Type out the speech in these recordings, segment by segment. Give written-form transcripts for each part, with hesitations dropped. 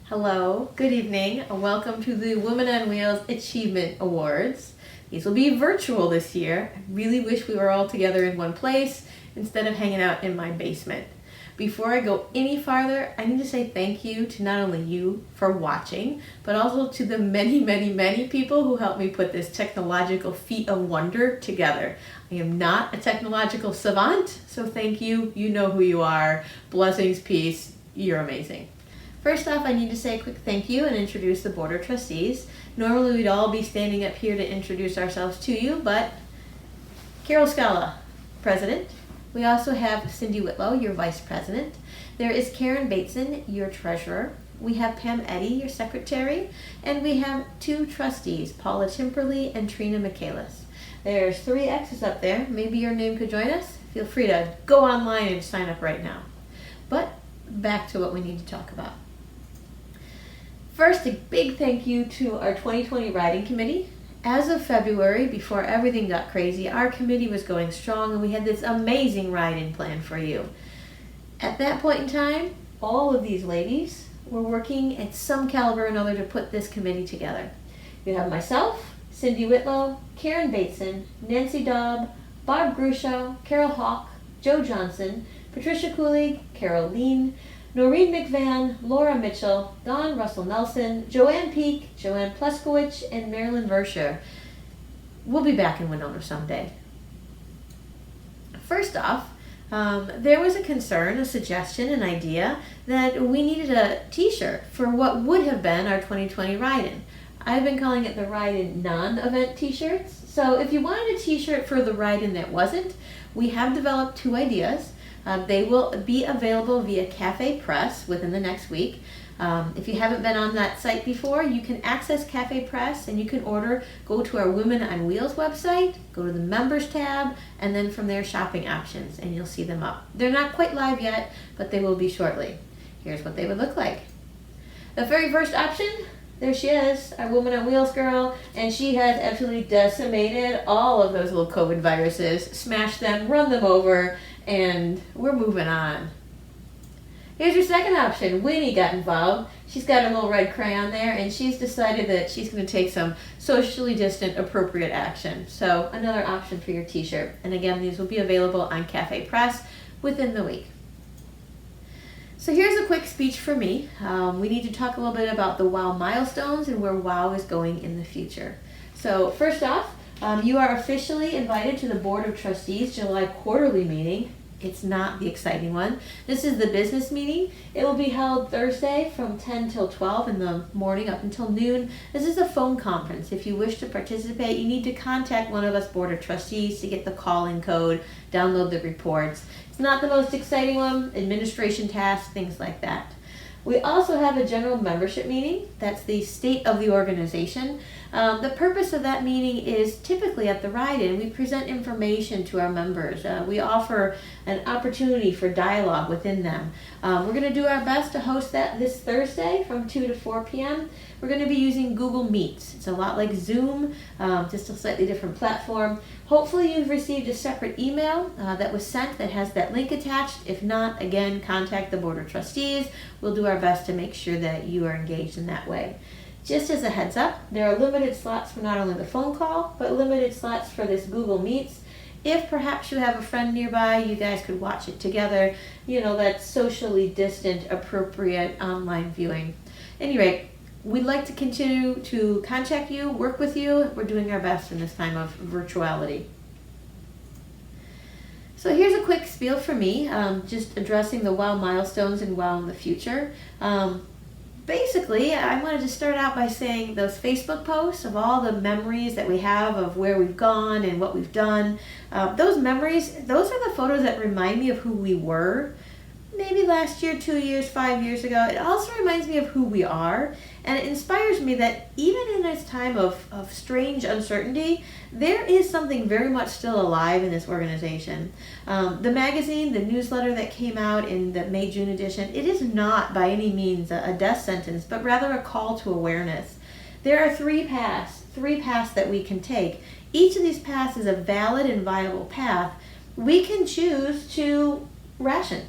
Hello, good evening, and welcome to the Women on Wheels Achievement Awards. These will be virtual this year. I really wish we were all together in one place instead of hanging out in my basement. Before I go any farther, I need to say thank you to not only you for watching, but also to the many people who helped me put this technological feat of wonder together. I am not a technological savant, so thank you. You know who you are. Blessings, peace. You're amazing. First off, I need to say a quick thank you and introduce the Board of Trustees. Normally we'd all be standing up here to introduce ourselves to you, but Carol Scala, President. We also have Cindy Whitlow, your Vice President. There is Karen Bateson, your Treasurer. We have Pam Eddy, your Secretary. And we have two trustees, Paula Timperley and Trina Michaelis. There's 3 X's up there. Maybe your name could join us. Feel free to go online and sign up right now. But back to what we need to talk about. First, a big thank you to our 2020 Riding Committee. As of February, before everything got crazy, our committee was going strong and we had this amazing ride-in plan for you. At that point in time, all of these ladies were working at some caliber or another to put this committee together. You have myself, Cindy Whitlow, Karen Bateson, Nancy Daub, Barb Grusho, Carol Hawk, Joe Johnson, Patricia Cooley, Carol Lean, Noreen McVan, Laura Mitchell, Dawn Russell Nelson, Joanne Peak, Joanne Pleskowicz, and Marilyn Verscher. We'll be back in Winona someday. First off, there was a concern, a suggestion, an idea that we needed a t-shirt for what would have been our 2020 Ride-In. I've been calling it the Ride-In non-event t-shirts. So if you wanted a t-shirt for the Ride-In that wasn't, we have developed 2 ideas. They will be available via Cafe Press within the next week. If you haven't been on that site before, you can access Cafe Press and you can order. Go to our Women on Wheels website, go to the Members tab, and then from there shopping options, and you'll see them up. They're not quite live yet, but they will be shortly. Here's what they would look like. The very first option, there she is, our Women on Wheels girl, and she has absolutely decimated all of those little COVID viruses, smashed them, run them over, and we're moving on. Here's your second option. Winnie got involved. She's got a little red crayon there, and she's decided that she's going to take some socially distant appropriate action. So another option for your t-shirt. And again, these will be available on Cafe Press within the week. So here's a quick speech for me. We need to talk a little bit about the WOW milestones and where WOW is going in the future. So first off, you are officially invited to the Board of Trustees July quarterly meeting. It's not the exciting one. This is the business meeting. It will be held Thursday from 10 till 12 in the morning up until noon. This is a phone conference. If you wish to participate, you need to contact one of us Board of Trustees to get the call-in code, download the reports. It's not the most exciting one, administration tasks, things like that. We also have a general membership meeting. That's the state of the organization. The purpose of that meeting is typically at the Ride-In, we present information to our members. We offer an opportunity for dialogue within them. We're going to do our best to host that this Thursday from 2 to 4 p.m. We're going to be using Google Meets. It's a lot like Zoom, just a slightly different platform. Hopefully you've received a separate email that was sent that has that link attached. If not, again, contact the Board of Trustees. We'll do our best to make sure that you are engaged in that way. Just as a heads up, there are limited slots for not only the phone call, but limited slots for this Google Meets. If perhaps you have a friend nearby, you guys could watch it together. You know, that's socially distant, appropriate online viewing. At any rate, we'd like to continue to contact you, work with you. We're doing our best in this time of virtuality. So here's a quick spiel for me, just addressing the WOW milestones and WOW in the future. Basically, I wanted to start out by saying those Facebook posts of all the memories that we have of where we've gone and what we've done. Those memories, those are the photos that remind me of who we were. Maybe last year, 2 years, 5 years ago. It also reminds me of who we are, and it inspires me that even in this time of strange uncertainty, there is something very much still alive in this organization. The magazine, the newsletter that came out in the May-June edition, it is not by any means a death sentence, but rather a call to awareness. There are 3 paths that we can take. Each of these paths is a valid and viable path. We can choose to ration.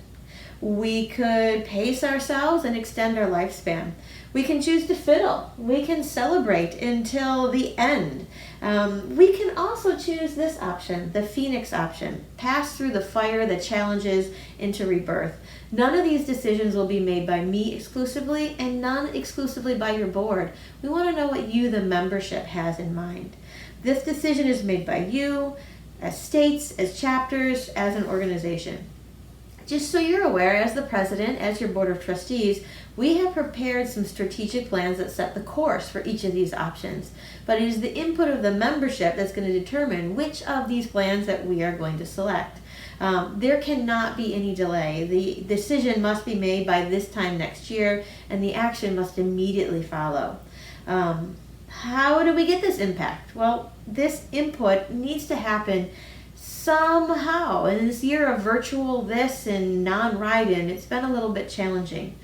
We could pace ourselves and extend our lifespan. We can choose to fiddle. We can celebrate until the end. We can also choose this option, the Phoenix option. Pass through the fire, the challenges, into rebirth. None of these decisions will be made by me exclusively, and none exclusively by your board. We want to know what you, the membership, has in mind. This decision is made by you, as states, as chapters, as an organization. Just so you're aware, as the president, as your board of trustees, we have prepared some strategic plans that set the course for each of these options. But it is the input of the membership that's going to determine which of these plans that we are going to select. There cannot be any delay. The decision must be made by this time next year, and the action must immediately follow. How do we get this impact? Well, this input needs to happen somehow. In this year of virtual this and non-write-in, it's been a little bit challenging.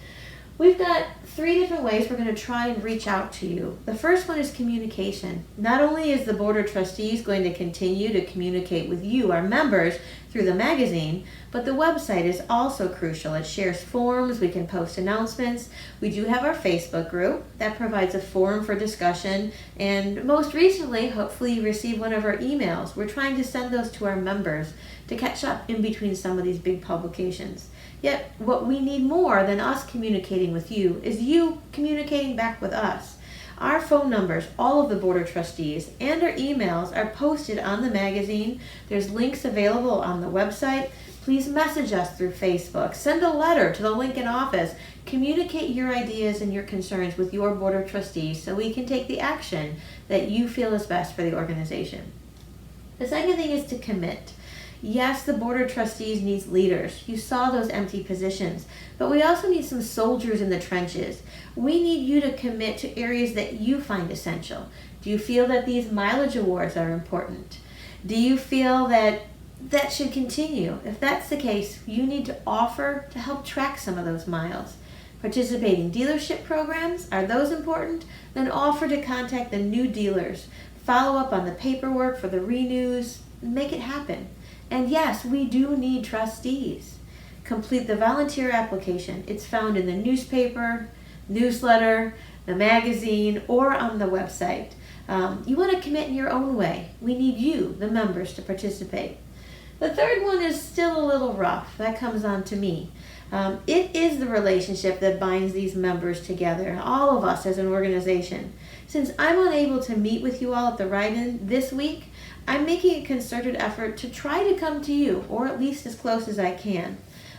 We've got 3 different ways we're going to try and reach out to you. The first one is communication. Not only is the Board of Trustees going to continue to communicate with you, our members, through the magazine, but the website is also crucial. It shares forms, we can post announcements. We do have our Facebook group that provides a forum for discussion, and most recently, hopefully you received one of our emails. We're trying to send those to our members to catch up in between some of these big publications. Yet, what we need more than us communicating with you is you communicating back with us. Our phone numbers, all of the Board of Trustees, and our emails are posted on the magazine. There's links available on the website. Please message us through Facebook. Send a letter to the Lincoln office. Communicate your ideas and your concerns with your Board of Trustees so we can take the action that you feel is best for the organization. The second thing is to commit. Yes, the Board of Trustees needs leaders. You saw those empty positions. But we also need some soldiers in the trenches. We need you to commit to areas that you find essential. Do you feel that these mileage awards are important? Do you feel that that should continue? If that's the case, you need to offer to help track some of those miles. Participating dealership programs, are those important? Then offer to contact the new dealers. Follow up on the paperwork for the renews. Make it happen. And yes, we do need trustees. Complete the volunteer application. It's found in the newspaper, newsletter, the magazine, or on the website. You want to commit in your own way. We need you, the members, to participate. The third one is still a little rough. That comes on to me. It is the relationship that binds these members together, all of us as an organization. Since I'm unable to meet with you all at the write-in this week, I'm making a concerted effort to try to come to you, or at least as close as I can.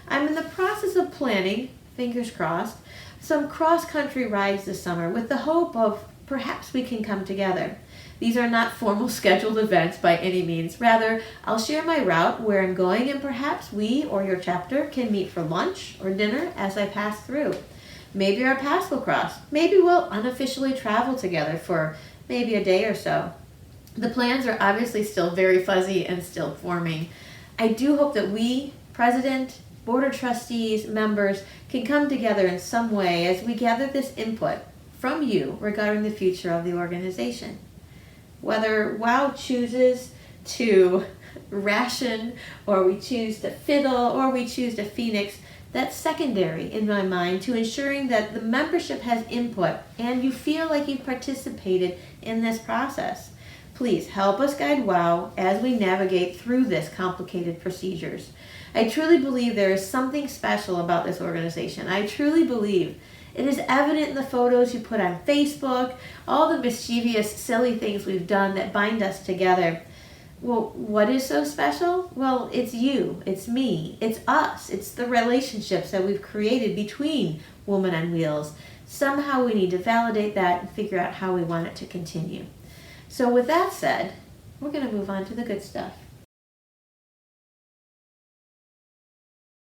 I'm in the process of planning, fingers crossed, some cross-country rides this summer with the hope of perhaps we can come together. These are not formal scheduled events by any means. Rather, I'll share my route, where I'm going, and perhaps we or your chapter can meet for lunch or dinner as I pass through. Maybe our paths will cross. Maybe we'll unofficially travel together for maybe a day or so. The plans are obviously still very fuzzy and still forming. I do hope that we, President, Board of Trustees, members, can come together in some way as we gather this input from you regarding the future of the organization. Whether WOW chooses to ration, or we choose to fiddle, or we choose to Phoenix, that's secondary in my mind to ensuring that the membership has input and you feel like you've participated in this process. Please help us guide WOW as we navigate through this complicated procedures. I truly believe there is something special about this organization. I truly believe it is evident in the photos you put on Facebook, all the mischievous, silly things we've done that bind us together. Well, what is so special? Well, it's you, it's me, it's us, it's the relationships that we've created between Women on Wheels. Somehow we need to validate that and figure out how we want it to continue. So with that said, we're going to move on to the good stuff.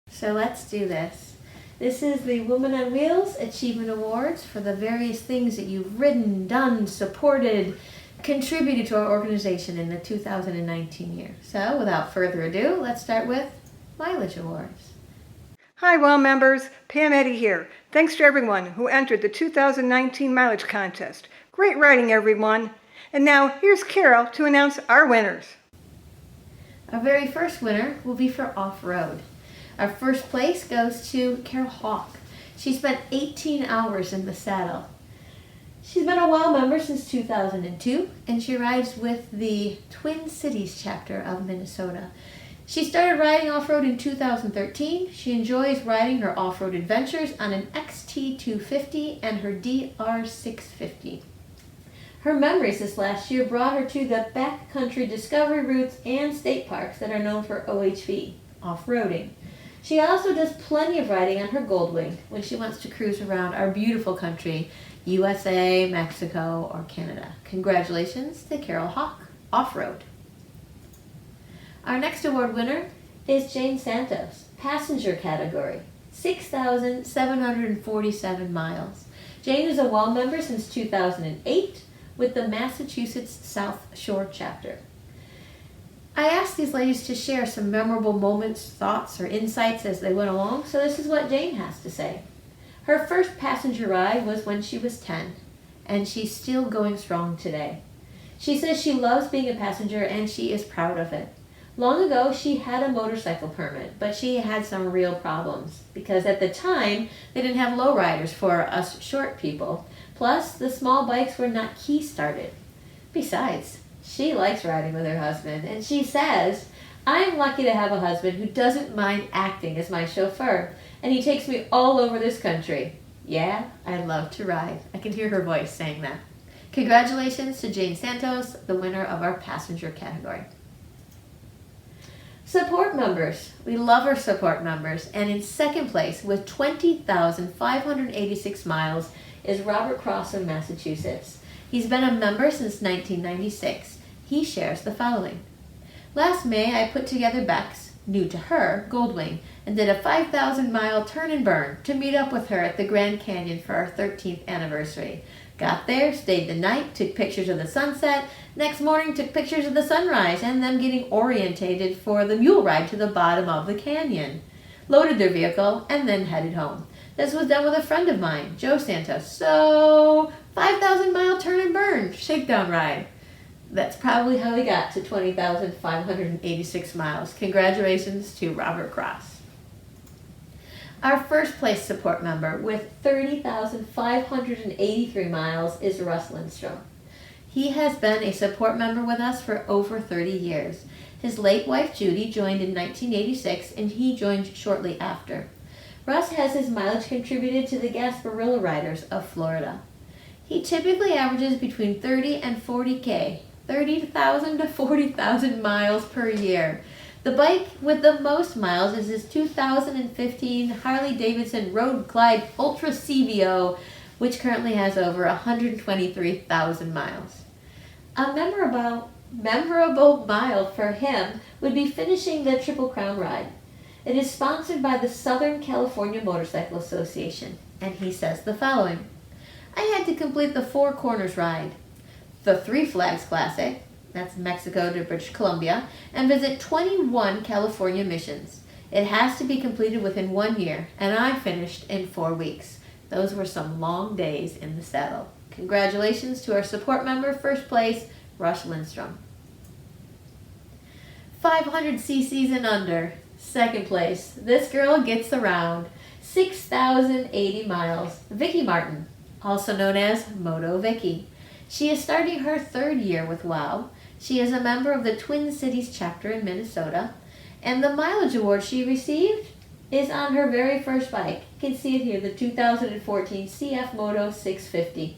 So let's do this. This is the Women on Wheels Achievement Awards for the various things that you've ridden, done, supported, contributed to our organization in the 2019 year. So without further ado, let's start with Mileage Awards. Hi, WOW members. Pam Eddy here. Thanks to everyone who entered the 2019 Mileage Contest. Great writing, everyone. And now here's Carol to announce our winners. Our very first winner will be for Off-Road. Our first place goes to Carol Hawk. She spent 18 hours in the saddle. She's been a WOW member since 2002, and she rides with the Twin Cities chapter of Minnesota. She started riding off-road in 2013. She enjoys riding her off-road adventures on an XT250 and her DR650. Her memories this last year brought her to the backcountry discovery routes and state parks that are known for OHV, off-roading. She also does plenty of riding on her Goldwing when she wants to cruise around our beautiful country, USA, Mexico, or Canada. Congratulations to Carol Hawk, off-road. Our next award winner is Jane Santos, passenger category, 6,747 miles. Jane is a WOW member since 2008 with the Massachusetts South Shore chapter. I asked these ladies to share some memorable moments, thoughts, or insights as they went along, so this is what Jane has to say. Her first passenger ride was when she was 10, and she's still going strong today. She says she loves being a passenger and she is proud of it. Long ago, she had a motorcycle permit, but she had some real problems because at the time, they didn't have lowriders for us short people. Plus, the small bikes were not key started. Besides, she likes riding with her husband, and she says, "I'm lucky to have a husband who doesn't mind acting as my chauffeur, and he takes me all over this country. Yeah, I love to ride." I can hear her voice saying that. Congratulations to Jane Santos, the winner of our passenger category. Support members. We love our support members, and in second place with 20,586 miles is Robert Cross of Massachusetts. He's been a member since 1996. He shares the following. Last May, I put together Beck's, new to her, Goldwing, and did a 5,000-mile turn and burn to meet up with her at the Grand Canyon for our 13th anniversary. Got there, stayed the night, took pictures of the sunset. Next morning, took pictures of the sunrise and them getting orientated for the mule ride to the bottom of the canyon. Loaded their vehicle and then headed home. This was done with a friend of mine, Joe Santos. So, 5,000-mile turn and burn, shakedown ride. That's probably how we got to 20,586 miles. Congratulations to Robert Cross. Our first place support member with 30,583 miles is Russ Lindstrom. He has been a support member with us for over 30 years. His late wife Judy joined in 1986 and he joined shortly after. Russ has his mileage contributed to the Gasparilla Riders of Florida. He typically averages between 30 and 40K, 30,000 to 40,000 miles per year. The bike with the most miles is his 2015 Harley-Davidson Road Glide Ultra CVO, which currently has over 123,000 miles. A memorable mile for him would be finishing the Triple Crown ride. It is sponsored by the Southern California Motorcycle Association, and he says the following. I had to complete the Four Corners ride, the Three Flags Classic, that's Mexico to British Columbia, and visit 21 California missions. It has to be completed within 1 year, and I finished in 4 weeks. Those were some long days in the saddle. Congratulations to our support member, first place, Russ Lindstrom. 500 cc's and under, second place. This girl gets around. 6,080 miles. Vicky Martin, also known as Moto Vicky. She is starting her 3rd year with WOW. She is a member of the Twin Cities chapter in Minnesota, and the mileage award she received is on her very first bike. You can see it here, the 2014 CF Moto 650.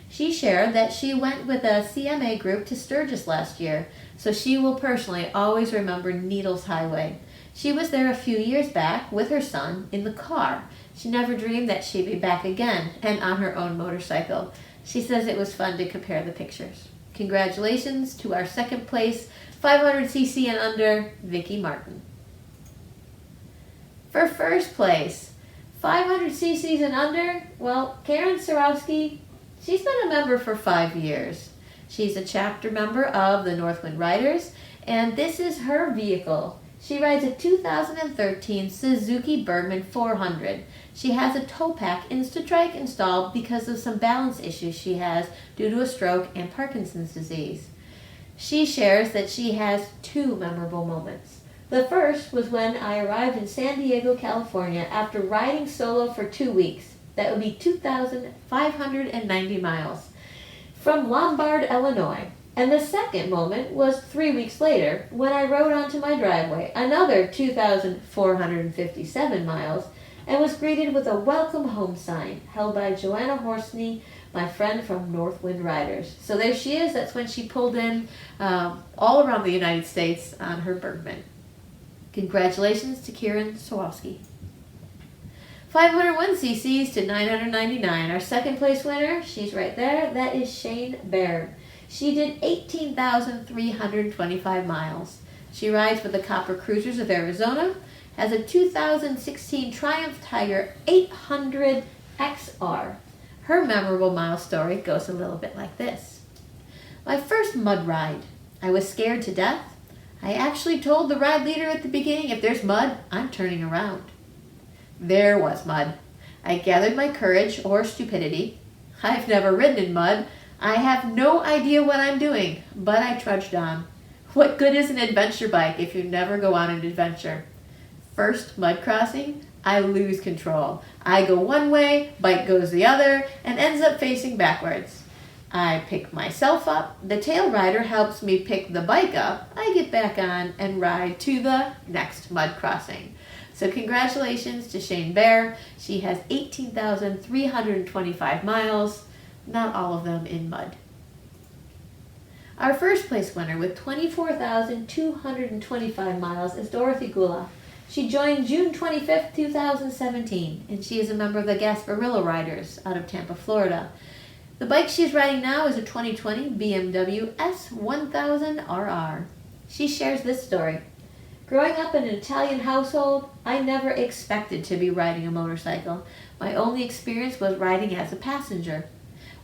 She shared that she went with a CMA group to Sturgis last year, so she will personally always remember Needles Highway. She was there a few years back with her son in the car. She never dreamed that she'd be back again and on her own motorcycle. She says it was fun to compare the pictures. Congratulations to our second place, 500cc and under, Vicky Martin. For first place, 500cc's and under, well, Karen Sarowski, she's been a member for 5 years. She's a chapter member of the Northwind Riders, and this is her vehicle. She rides a 2013 Suzuki Bergman 400. She has a tow pack Instatrike installed because of some balance issues she has due to a stroke and Parkinson's disease. She shares that she has 2 memorable moments. The first was when I arrived in San Diego, California after riding solo for 2 weeks. That would be 2,590 miles from Lombard, Illinois. And the second moment was 3 weeks later when I rode onto my driveway another 2,457 miles and was greeted with a welcome home sign held by Joanna Horsney, my friend from Northwind Riders. So there she is. That's when she pulled in all around the United States on her Bergman. Congratulations to Kieran Sawowski. 501 cc's to 999. Our second place winner, she's right there. That is Shane Baird. She did 18,325 miles. She rides with the Copper Cruisers of Arizona, has a 2016 Triumph Tiger 800 XR. Her memorable mile story goes a little bit like this. My first mud ride. I was scared to death. I actually told the ride leader at the beginning, if there's mud, I'm turning around. There was mud. I gathered my courage or stupidity. I've never ridden in mud. I have no idea what I'm doing, but I trudged on. What good is an adventure bike if you never go on an adventure? First mud crossing, I lose control. I go one way, bike goes the other, and ends up facing backwards. I pick myself up, the tail rider helps me pick the bike up, I get back on and ride to the next mud crossing. So congratulations to Shane Bear. She has 18,325 miles, not all of them in mud. Our first place winner with 24,225 miles is Dorothy Gula. She joined June 25th, 2017, and she is a member of the Gasparillo Riders out of Tampa, Florida. The bike she's riding now is a 2020 BMW S1000RR. She shares this story. Growing up in an Italian household, I never expected to be riding a motorcycle. My only experience was riding as a passenger,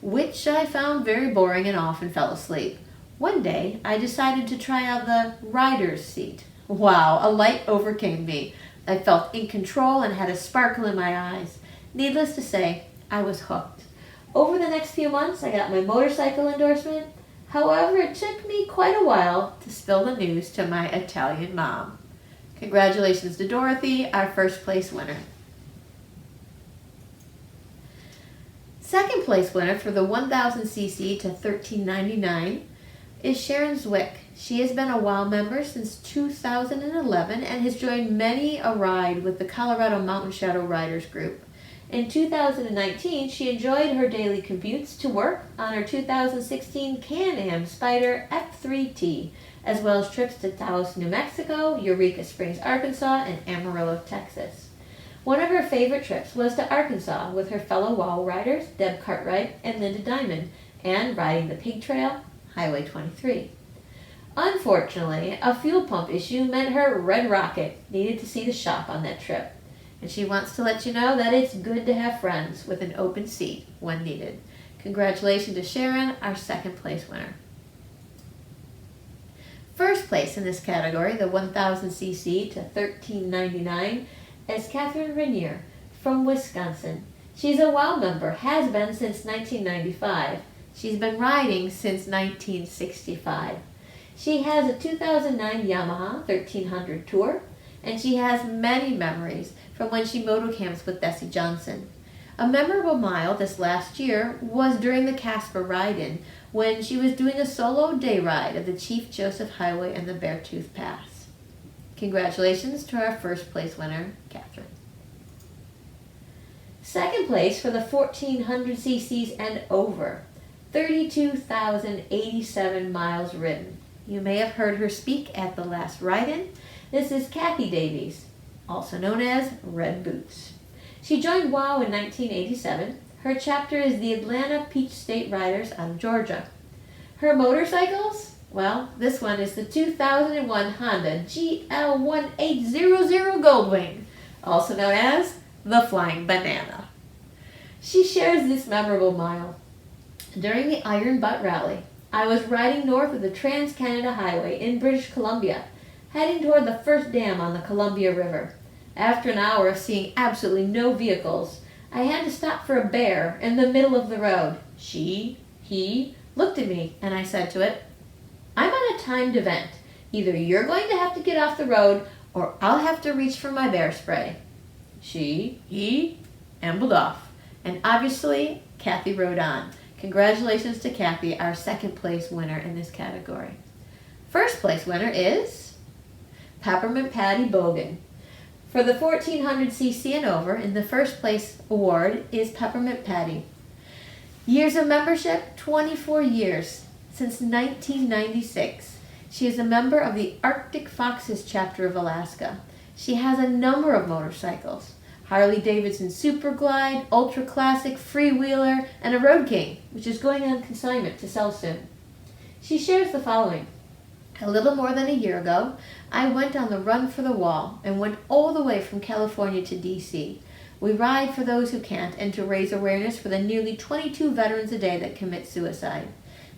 which I found very boring and often fell asleep. One day, I decided to try out the rider's seat. Wow, a light overcame me. I felt in control and had a sparkle in my eyes. Needless to say, I was hooked. Over the next few months, I got my motorcycle endorsement. However, it took me quite a while to spill the news to my Italian mom. Congratulations to Dorothy, our first place winner. Second place winner for the 1000cc to 1399 is Sharon Zwick. She has been a WOW member since 2011 and has joined many a ride with the Colorado Mountain Shadow Riders group. In 2019, she enjoyed her daily commutes to work on her 2016 Can-Am Spyder F3T, as well as trips to Taos, New Mexico, Eureka Springs, Arkansas, and Amarillo, Texas. One of her favorite trips was to Arkansas with her fellow WOW riders, Deb Cartwright and Linda Diamond, and riding the Pig Trail, Highway 23. Unfortunately, a fuel pump issue meant her Red Rocket needed to see the shop on that trip. And she wants to let you know that it's good to have friends with an open seat when needed. Congratulations to Sharon, our second place winner. First place in this category, the 1000cc to 1399, is Catherine Rainier from Wisconsin. She's a WOW member, has been since 1995. She's been riding since 1965. She has a 2009 Yamaha 1300 Tour, and she has many memories from when she motocamps with Bessie Johnson. A memorable mile this last year was during the Casper Ride-In when she was doing a solo day ride of the Chief Joseph Highway and the Beartooth Pass. Congratulations to our first place winner, Catherine. Second place for the 1400 cc's and over, 32,087 miles ridden. You may have heard her speak at the last Ride-In. This is Kathy Davies, also known as Red Boots. She joined WOW in 1987. Her chapter is the Atlanta Peach State Riders out of Georgia. Her motorcycles? Well, this one is the 2001 Honda GL1800 Goldwing, also known as the Flying Banana. She shares this memorable mile. During the Iron Butt Rally, I was riding north of the Trans-Canada Highway in British Columbia, heading toward the first dam on the Columbia River. After an hour of seeing absolutely no vehicles, I had to stop for a bear in the middle of the road. He looked at me, and I said to it, "I'm on a timed event. Either you're going to have to get off the road or I'll have to reach for my bear spray. He ambled off. And obviously, Kathy rode on. Congratulations to Kathy, our second place winner in this category. First place winner is Peppermint Patty Bogan. For the 1400cc and over, in the first place award is Peppermint Patty. Years of membership, 24 years, since 1996. She is a member of the Arctic Foxes chapter of Alaska. She has a number of motorcycles: Harley-Davidson Super Glide, Ultra Classic, Freewheeler, and a Road King, which is going on consignment to sell soon. She shares the following. A little more than a year ago, I went on the Run for the Wall and went all the way from California to D.C. We ride for those who can't and to raise awareness for the nearly 22 veterans a day that commit suicide.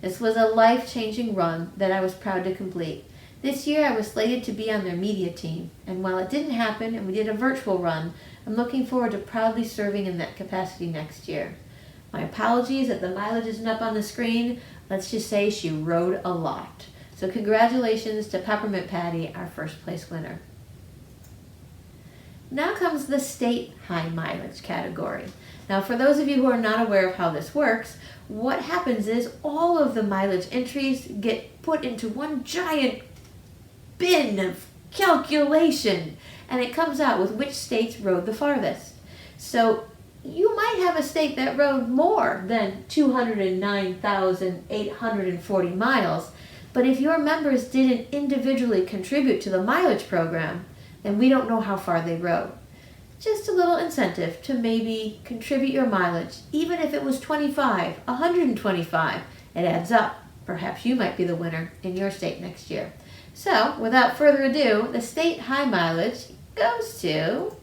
This was a life-changing run that I was proud to complete. This year I was slated to be on their media team, and while it didn't happen and we did a virtual run, I'm looking forward to proudly serving in that capacity next year. My apologies that the mileage isn't up on the screen. Let's just say she rode a lot. So congratulations to Peppermint Patty, our first place winner. Now comes the state high mileage category. Now for those of you who are not aware of how this works, what happens is all of the mileage entries get put into one giant bin of calculation, and it comes out with which states rode the farthest. So you might have a state that rode more than 209,840 miles, but if your members didn't individually contribute to the mileage program, then we don't know how far they rode. Just a little incentive to maybe contribute your mileage, even if it was 25, 125, it adds up. Perhaps you might be the winner in your state next year. So, without further ado, the state high mileage goes to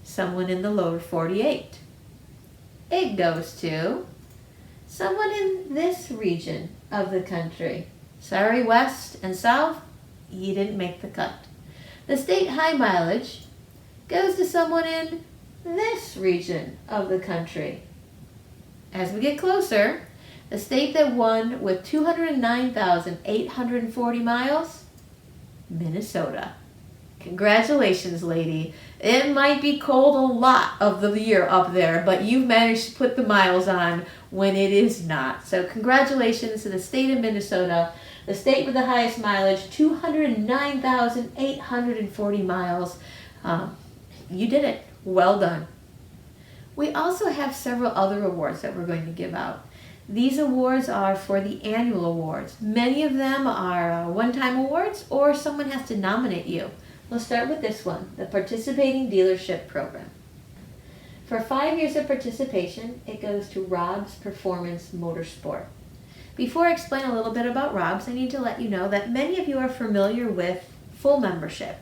someone in the lower 48. It goes to someone in this region of the country. Sorry, West and South, you didn't make the cut. The state high mileage goes to someone in this region of the country. As we get closer, the state that won with 209,840 miles, Minnesota. Congratulations, lady. It might be cold a lot of the year up there, but you've managed to put the miles on when it is not. So congratulations to the state of Minnesota, the state with the highest mileage, 209,840 miles. You did it. Well done. We also have several other awards that we're going to give out. These awards are for the annual awards. Many of them are one-time awards, or someone has to nominate you. We'll start with this one, the Participating Dealership Program. For 5 years of participation, it goes to Rob's Performance Motorsport. Before I explain a little bit about Rob's, I need to let you know that many of you are familiar with full membership,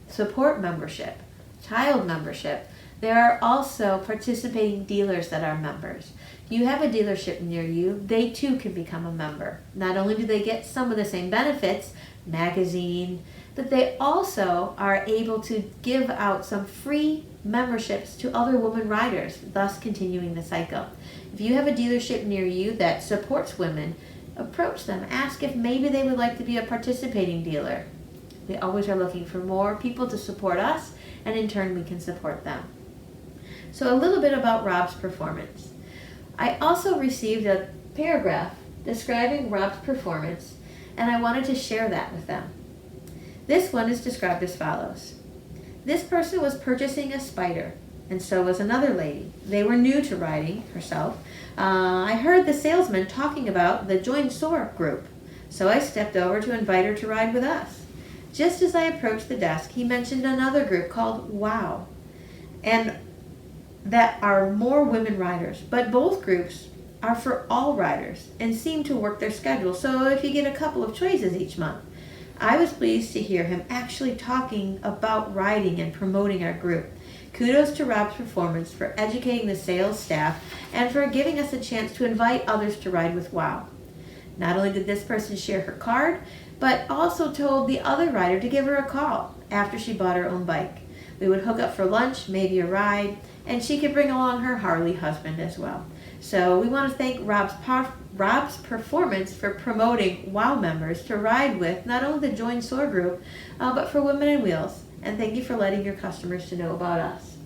support membership, child membership. There are also participating dealers that are members. If you have a dealership near you, they too can become a member. Not only do they get some of the same benefits, magazine, but they also are able to give out some free memberships to other women riders, thus continuing the cycle. If you have a dealership near you that supports women, approach them. Ask if maybe they would like to be a participating dealer. We always are looking for more people to support us, and in turn we can support them. So a little bit about Rob's Performance. I also received a paragraph describing Rob's performance, and I wanted to share that with them. This one is described as follows. This person was purchasing a Spyder, and so was another lady. They were new to riding herself. I heard the salesman talking about the Join Soar group, so I stepped over to invite her to ride with us. Just as I approached the desk, he mentioned another group called WOW, and that are more women riders, but both groups are for all riders and seem to work their schedule, so if you get a couple of choices each month. I was pleased to hear him actually talking about riding and promoting our group. Kudos to Rob's Performance for educating the sales staff and for giving us a chance to invite others to ride with WOW. Not only did this person share her card, but also told the other rider to give her a call after she bought her own bike. We would hook up for lunch, maybe a ride, and she could bring along her Harley husband as well. So we want to thank Rob's Performance for promoting WOW members to ride with not only the Join SOAR group, but for Women on Wheels. And thank you for letting your customers to know about us.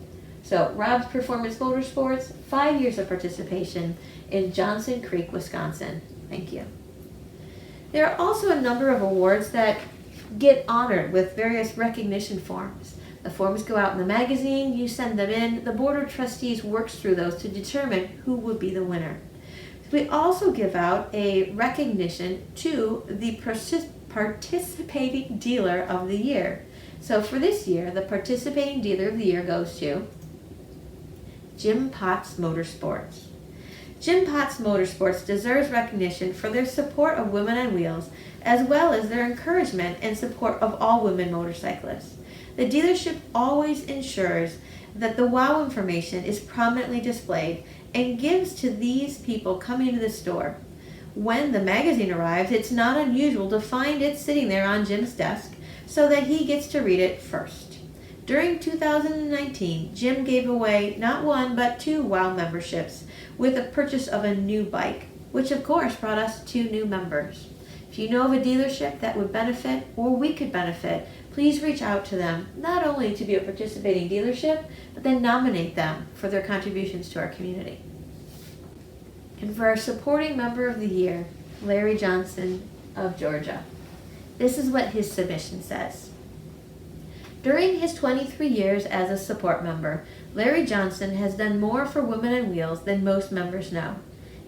So Rob's Performance Motorsports, 5 years of participation in Johnson Creek, Wisconsin. Thank you. There are also a number of awards that get honored with various recognition forms. The forms go out in the magazine, you send them in, the Board of Trustees works through those to determine who would be the winner. We also give out a recognition to the Participating Dealer of the Year. So for this year, the Participating Dealer of the Year goes to Jim Potts Motorsports. Jim Potts Motorsports deserves recognition for their support of Women on Wheels, as well as their encouragement and support of all women motorcyclists. The dealership always ensures that the WOW information is prominently displayed and gives to these people coming to the store. When the magazine arrives, it's not unusual to find it sitting there on Jim's desk so that he gets to read it first. During 2019, Jim gave away not one but 2 WOW memberships with the purchase of a new bike, which of course brought us 2 new members. If you know of a dealership that would benefit or we could benefit, please reach out to them, not only to be a participating dealership, but then nominate them for their contributions to our community. And for our supporting member of the year, Larry Johnson of Georgia. This is what his submission says. During his 23 years as a support member, Larry Johnson has done more for Women on Wheels than most members know.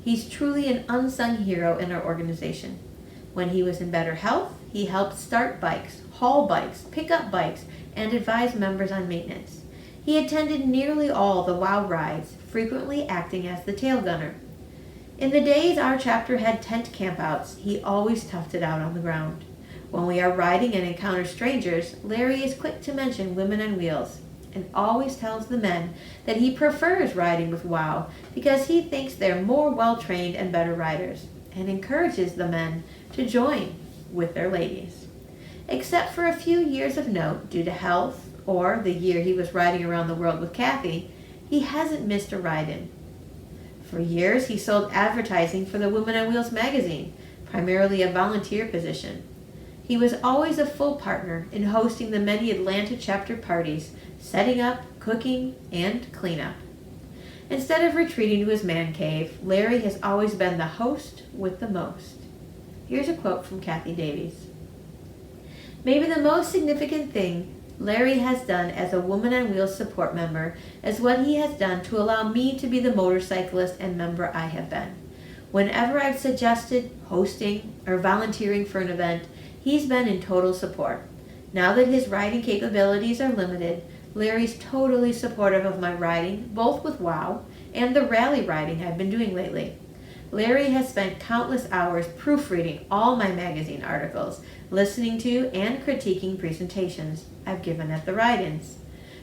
He's truly an unsung hero in our organization. When he was in better health, he helped start bikes, haul bikes, pick up bikes, and advise members on maintenance. He attended nearly all the WOW rides, frequently acting as the tail gunner. In the days our chapter had tent campouts, he always toughed it out on the ground. When we are riding and encounter strangers, Larry is quick to mention Women on Wheels and always tells the men that he prefers riding with WOW because he thinks they're more well-trained and better riders, and encourages the men to join with their ladies. Except for a few years of note due to health or the year he was riding around the world with Kathy, he hasn't missed a ride-in. For years, he sold advertising for the Women on Wheels magazine, primarily a volunteer position. He was always a full partner in hosting the many Atlanta chapter parties, setting up, cooking, and cleanup. Instead of retreating to his man cave, Larry has always been the host with the most. Here's a quote from Kathy Davies. Maybe the most significant thing Larry has done as a Women on Wheels support member is what he has done to allow me to be the motorcyclist and member I have been. Whenever I've suggested hosting or volunteering for an event, he's been in total support. Now that his riding capabilities are limited, Larry's totally supportive of my riding, both with WOW and the rally riding I've been doing lately. Larry has spent countless hours proofreading all my magazine articles, listening to and critiquing presentations I've given at the ride-ins.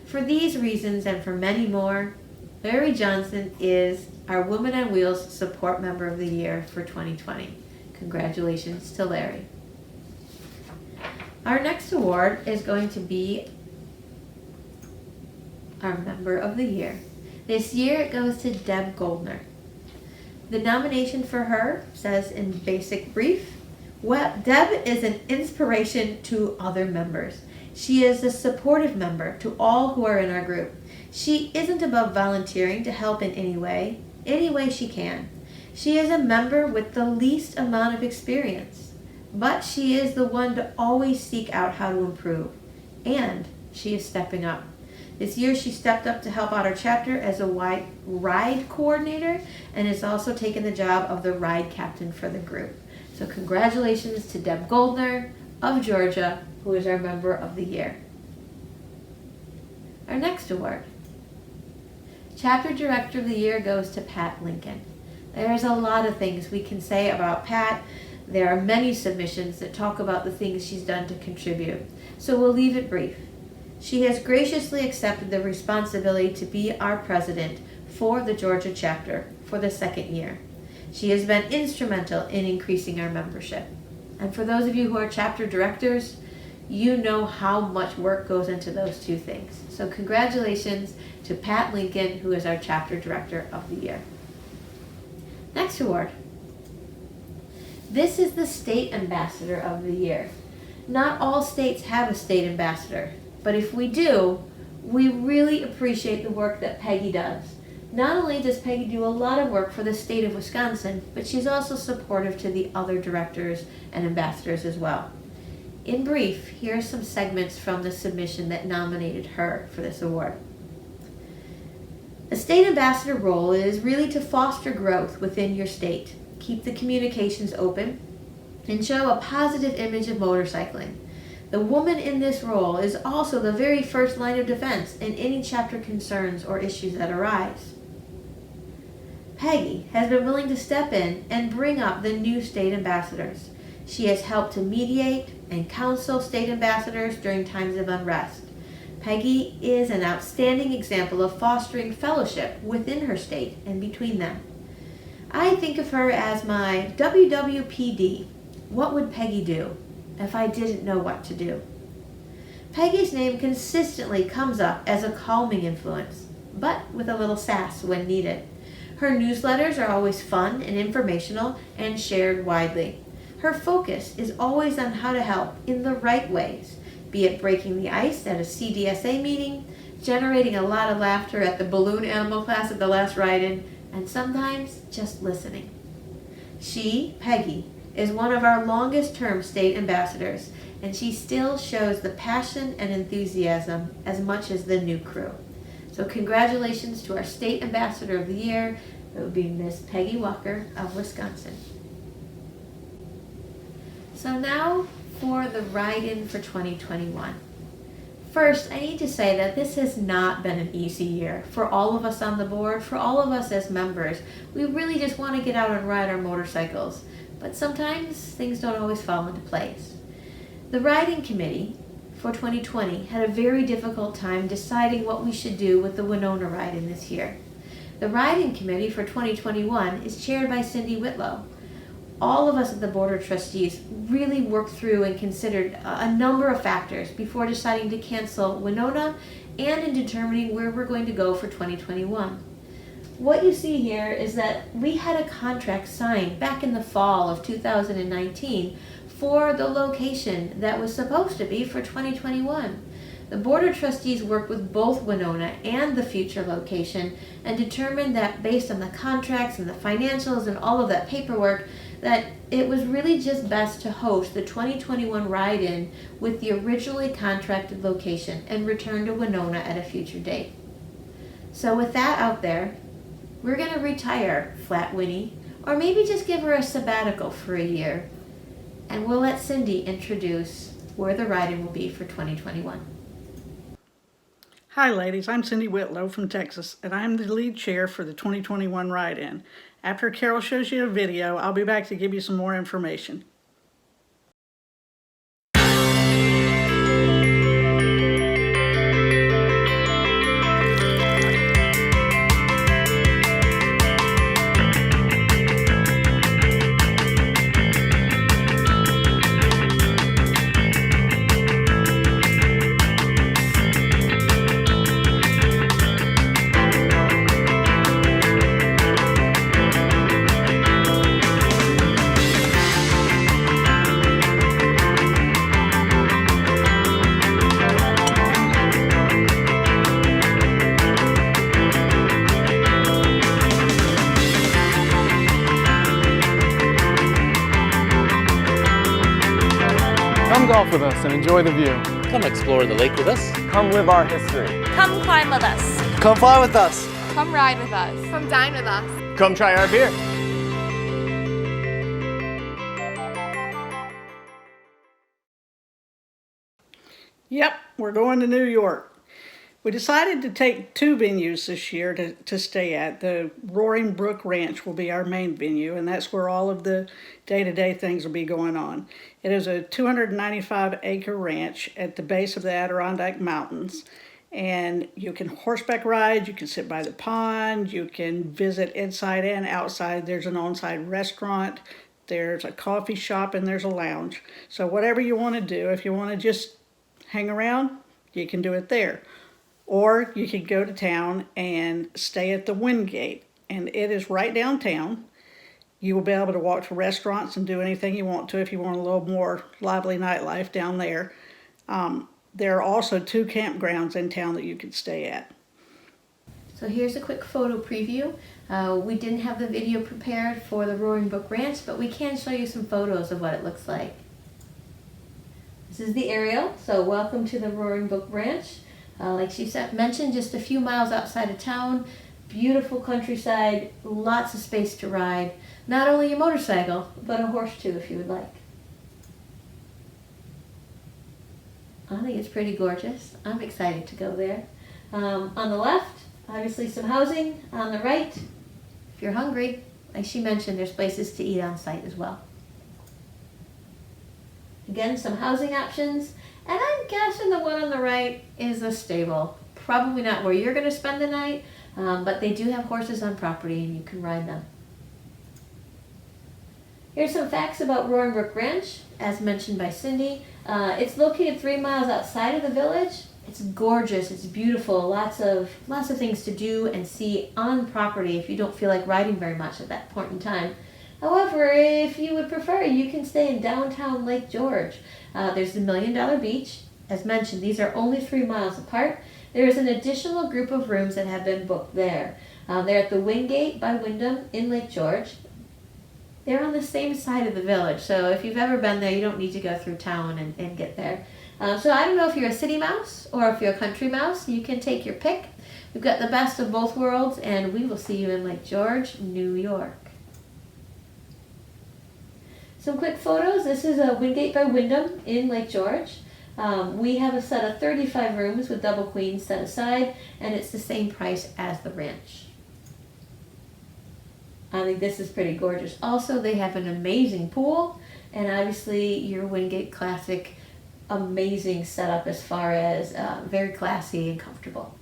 For these reasons and for many more, Larry Johnson is our Women on Wheels Support Member of the Year for 2020. Congratulations to Larry. Our next award is going to be our Member of the Year. This year it goes to Deb Goldner. The nomination for her says in basic brief, well, Deb is an inspiration to other members. She is a supportive member to all who are in our group. She isn't above volunteering to help in any way she can. She is a member with the least amount of experience, but she is the one to always seek out how to improve, and she is stepping up. This year she stepped up to help out our chapter as a ride coordinator and has also taken the job of the ride captain for the group. So congratulations to Deb Goldner of Georgia, who is our Member of the Year. Our next award. Chapter Director of the Year goes to Pat Lincoln. There's a lot of things we can say about Pat. There are many submissions that talk about the things she's done to contribute, so we'll leave it brief. She has graciously accepted the responsibility to be our president for the Georgia chapter for the second year. She has been instrumental in increasing our membership. And for those of you who are chapter directors, You know how much work goes into those two things. So congratulations to Pat Lincoln, who is our Chapter Director of the Year. Next award. This is the State Ambassador of the Year. Not all states have a state ambassador, but if we do, we really appreciate the work that Peggy does. Not only does Peggy do a lot of work for the state of Wisconsin, but she's also supportive to the other directors and ambassadors as well. In brief, here are some segments from the submission that nominated her for this award. The state ambassador role is really to foster growth within your state, keep the communications open, and show a positive image of motorcycling. The woman in this role is also the very first line of defense in any chapter concerns or issues that arise. Peggy has been willing to step in and bring up the new state ambassadors. She has helped to mediate and counsel state ambassadors during times of unrest. Peggy is an outstanding example of fostering fellowship within her state and between them. I think of her as my WWPD. What would Peggy do if I didn't know what to do? Peggy's name consistently comes up as a calming influence, but with a little sass when needed. Her newsletters are always fun and informational and shared widely. Her focus is always on how to help in the right ways, be it breaking the ice at a CDSA meeting, generating a lot of laughter at the balloon animal class at the last ride-in, and sometimes just listening. She, Peggy, is one of our longest-term state ambassadors, and she still shows the passion and enthusiasm as much as the new crew. So congratulations to our State Ambassador of the Year. It would be Miss Peggy Walker of Wisconsin. So now for the write-in for 2021. First, I need to say that this has not been an easy year for all of us on the board, for all of us as members. We really just want to get out and ride our motorcycles, but sometimes things don't always fall into place. The write-in committee for 2020 had a very difficult time deciding what we should do with the Winona ride-in this year. The write-in committee for 2021 is chaired by Cindy Whitlow. All of us at the Board of Trustees really worked through and considered a number of factors before deciding to cancel Winona and in determining where we're going to go for 2021. What you see here is that we had a contract signed back in the fall of 2019 for the location that was supposed to be for 2021. The Board of Trustees worked with both Winona and the future location and determined that based on the contracts and the financials and all of that paperwork, that it was really just best to host the 2021 ride-in with the originally contracted location and return to Winona at a future date. So with that out there, we're going to retire Flat Winnie, or maybe just give her a sabbatical for a year, and we'll let Cindy introduce where the ride-in will be for 2021. Hi ladies, I'm Cindy Whitlow from Texas, and I'm the lead chair for the 2021 ride-in. After Carol shows you a video, I'll be back to give you some more information. Come golf with us and enjoy the view. Come explore the lake with us. Come live our history. Come climb with us. Come fly with us. Come ride with us. Come dine with us. Come try our beer. Yep, we're going to New York. We decided to take two venues this year to stay at. The Roaring Brook Ranch will be our main venue, and that's where all of the day-to-day things will be going on. It is a 295-acre ranch at the base of the Adirondack Mountains, and you can horseback ride, you can sit by the pond, you can visit inside and outside. There's an on-site restaurant. There's a coffee shop and there's a lounge. So whatever you want to do, if you want to just hang around, you can do it there. Or you could go to town and stay at the Wingate, and it is right downtown. You will be able to walk to restaurants and do anything you want to if you want a little more lively nightlife down there. There are also 2 campgrounds in town that you could stay at. So here's a quick photo preview. We didn't have the video prepared for the Roaring Brook Ranch, but we can show you some photos of what it looks like. This is the aerial, so welcome to the Roaring Brook Ranch. Like she mentioned, just a few miles outside of town, beautiful countryside, lots of space to ride. Not only a motorcycle, but a horse too if you would like. I think it's pretty gorgeous. I'm excited to go there. On the left, obviously some housing. On the right, if you're hungry, like she mentioned, there's places to eat on site as well. Again, some housing options. And I'm guessing the one on the right is a stable. Probably not where you're going to spend the night, but they do have horses on property and you can ride them. Here's some facts about Roaring Brook Ranch, as mentioned by Cindy. It's located 3 miles outside of the village. It's gorgeous, it's beautiful, lots of things to do and see on property if you don't feel like riding very much at that point in time. However, if you would prefer, you can stay in downtown Lake George. There's the $1 Million Beach. As mentioned, these are only 3 miles apart. There is an additional group of rooms that have been booked there. They're at the Wingate by Wyndham in Lake George. They're on the same side of the village, so if you've ever been there, you don't need to go through town and get there. So I don't know if you're a city mouse or if you're a country mouse. You can take your pick. We've got the best of both worlds, and we will see you in Lake George, New York. Some quick photos. This is a Wingate by Wyndham in Lake George. We have a set of 35 rooms with double queens set aside, and it's the same price as the ranch. I think this is pretty gorgeous. Also, they have an amazing pool, and obviously your Wingate Classic, amazing setup as far as very classy and comfortable.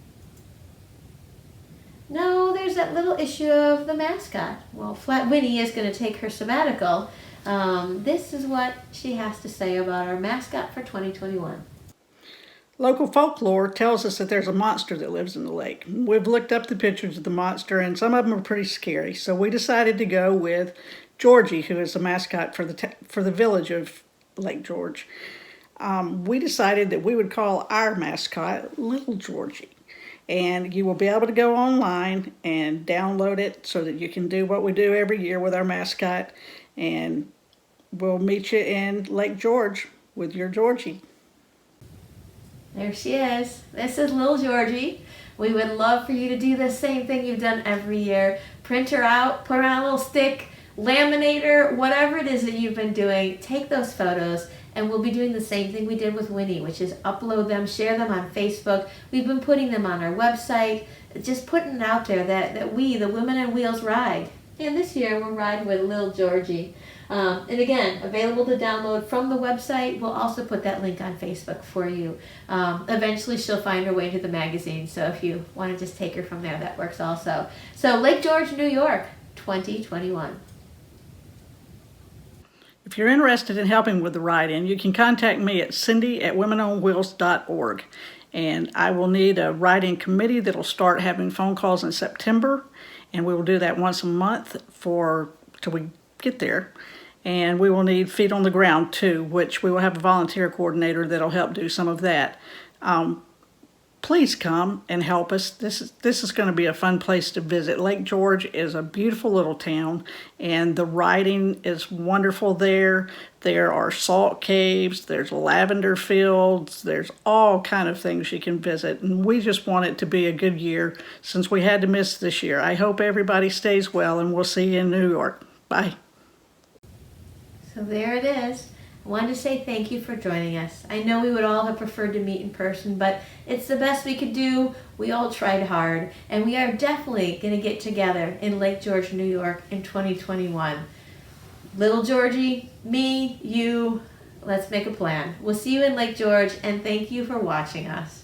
No, there's that little issue of the mascot. Well, Flat Winnie is going to take her sabbatical. This is what she has to say about our mascot for 2021. Local folklore tells us that there's a monster that lives in the lake. We've looked up the pictures of the monster, and some of them are pretty scary. So we decided to go with Georgie, who is the mascot for the village of Lake George. We decided that we would call our mascot Little Georgie. And you will be able to go online and download it so that you can do what we do every year with our mascot. And we'll meet you in Lake George with your Georgie. There she is. This is Little Georgie. We would love for you to do the same thing you've done every year. Print her out, put her on a little stick, laminate her, whatever it is that you've been doing. Take those photos, and we'll be doing the same thing we did with Winnie, which is upload them, share them on Facebook. We've been putting them on our website, just putting it out there that we, the Women on Wheels, ride. And this year we're riding with Little Georgie. And again, available to download from the website. We'll also put that link on Facebook for you. Eventually she'll find her way to the magazine, so if you want to just take her from there, that works also. So Lake George, New York, 2021. If you're interested in helping with the ride-in, you can contact me at cindy@womenonwheels.org. And I will need a write-in committee that'll start having phone calls in September. And we will do that once a month till we get there. And we will need feet on the ground too, which we will have a volunteer coordinator that'll help do some of that. Please come and help us. This is going to be a fun place to visit. Lake George is a beautiful little town, and the riding is wonderful there. There are salt caves, there's lavender fields, there's all kind of things you can visit, and we just want it to be a good year since we had to miss this year. I hope everybody stays well, and we'll see you in New York. Bye. So there it is. I wanted to say thank you for joining us. I know we would all have preferred to meet in person, but it's the best we could do. We all tried hard, and we are definitely going to get together in Lake George, New York in 2021. Little Georgie, me, you, let's make a plan. We'll see you in Lake George, and thank you for watching us.